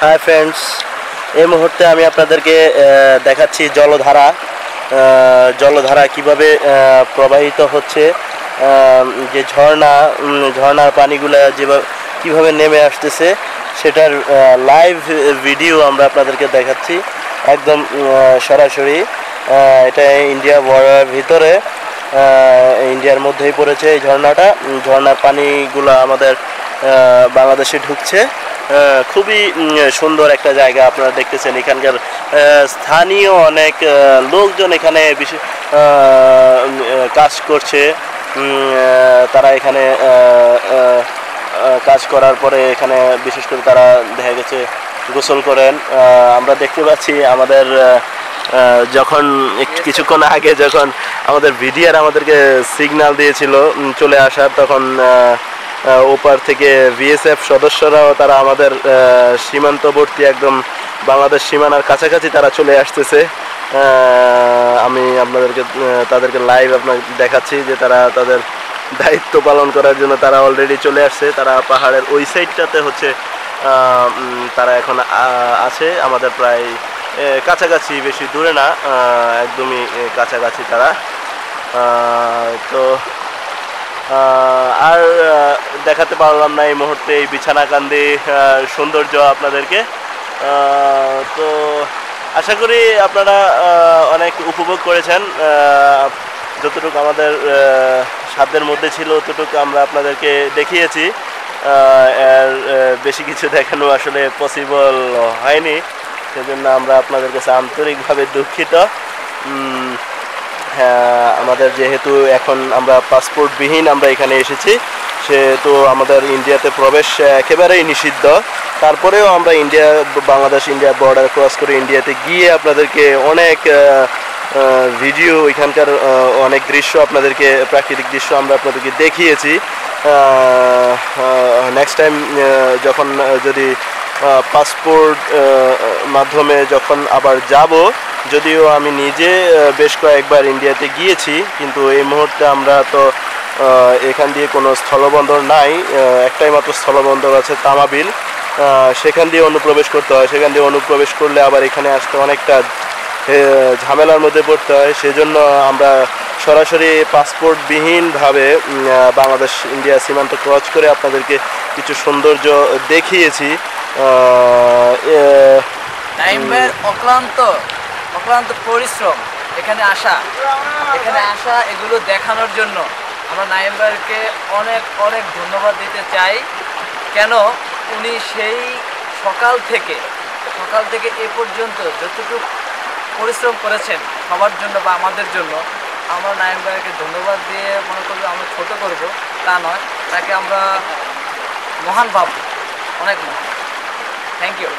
Hi friends, এই মুহূর্তে আমি আপনাদেরকে দেখাচ্ছি জলধারা কিভাবে প্রবাহিত হচ্ছে, যে ঝর্ণার পানিগুলো কিভাবে নেমে আসতেছে সেটার লাইভ ভিডিও আমরা আপনাদেরকে দেখাচ্ছি একদম সরাসরি। এটা ইন্ডিয়া বর্ডারের ভিতরে, ইন্ডিয়ার মধ্যেই পড়েছে এই ঝর্ণার পানিগুলো আমাদের বাংলাদেশে ঢুকছে। খুবই সুন্দর একটা জায়গা আপনারা দেখতেছেন। এখানকার স্থানীয় অনেক লোকজন এখানে কাজ করছে। তারা এখানে কাজ করার পরে এখানে বিশেষ করে তারা দেখা গেছে গোসল করেন। আমরা দেখতে পাচ্ছি আমাদের যখন কিছুক্ষণ আগে যখন আমাদের ভিডিআর আমাদেরকে সিগন্যাল দিয়েছিল চলে আসার, তখন ওপার থেকে বিএসএফ সদস্যরাও তারা আমাদের সীমান্তবর্তী একদম বাংলাদেশ সীমানার কাছাকাছি তারা চলে আসতেছে। আমি তাদেরকে লাইভ দেখাচ্ছি যে তারা তাদের দায়িত্ব পালন করার জন্য তারা অলরেডি চলে আসছে। তারা পাহাড়ের ওই সাইডটাতে হচ্ছে তারা এখন আছে, আমাদের প্রায় কাছাকাছি, বেশি দূরে না, একদমই কাছাকাছি তারা। তো আর দেখাতে পারলাম না এই মুহূর্তে এই বিছানাকান্দি সৌন্দর্য আপনাদেরকে। তো আশা করি আপনারা অনেক উপভোগ করেছেন। যতটুকু আমাদের সাধ্যের মধ্যে ছিল ততটুকু আমরা আপনাদেরকে দেখিয়েছি। এর বেশি কিছু দেখানো আসলে পসিবল হয়নি, সেজন্য আমরা আপনাদের কাছে আন্তরিকভাবে দুঃখিত। আমাদের যেহেতু এখন আমরা পাসপোর্টবিহীন আমরা এখানে এসেছি, সেহেতু আমাদের ইন্ডিয়াতে প্রবেশ একেবারেই নিষিদ্ধ। তারপরেও আমরা বাংলাদেশ ইন্ডিয়া বর্ডার ক্রস করে ইন্ডিয়াতে গিয়ে আপনাদেরকে অনেক ভিডিও, এখানকার অনেক দৃশ্য প্রাকৃতিক দৃশ্য আমরা আপনাদেরকে দেখিয়েছি। নেক্সট টাইম যখন যদি পাসপোর্ট মাধ্যমে যখন আবার যাব, যদিও আমি নিজে বেশ কয়েকবার ইন্ডিয়াতে গিয়েছি, কিন্তু এই মুহূর্তে আমরা তো এখান দিয়ে কোনো স্থলবন্দর নাই। একটাই মাত্র স্থলবন্দর আছে, তামাবিল। সেখান দিয়ে অনুপ্রবেশ করতে হয়। সেখান দিয়ে অনুপ্রবেশ করলে আবার এখানে আসতে অনেকটা ঝামেলার মধ্যে পড়তে হয়। সেজন্য আমরা সরাসরি পাসপোর্টবিহীনভাবে বাংলাদেশ ইন্ডিয়া সীমান্ত ক্রস করে আপনাদেরকে কিছু সৌন্দর্য দেখিয়েছি। অক্লান্ত পরিশ্রম, এখানে আসা এগুলো দেখানোর জন্য আমরা নাইম ভাইকে অনেক অনেক ধন্যবাদ দিতে চাই। কেন, উনি সেই সকাল থেকে এ পর্যন্ত যতটুকু পরিশ্রম করেছেন সবার জন্য বা আমাদের জন্য, আমরা নাইম ভাইকে ধন্যবাদ দিয়ে মনে করবো আমরা ছোট করব তা নয়, তাকে আমরা মহান ভাবব, অনেক মহান। Thank you.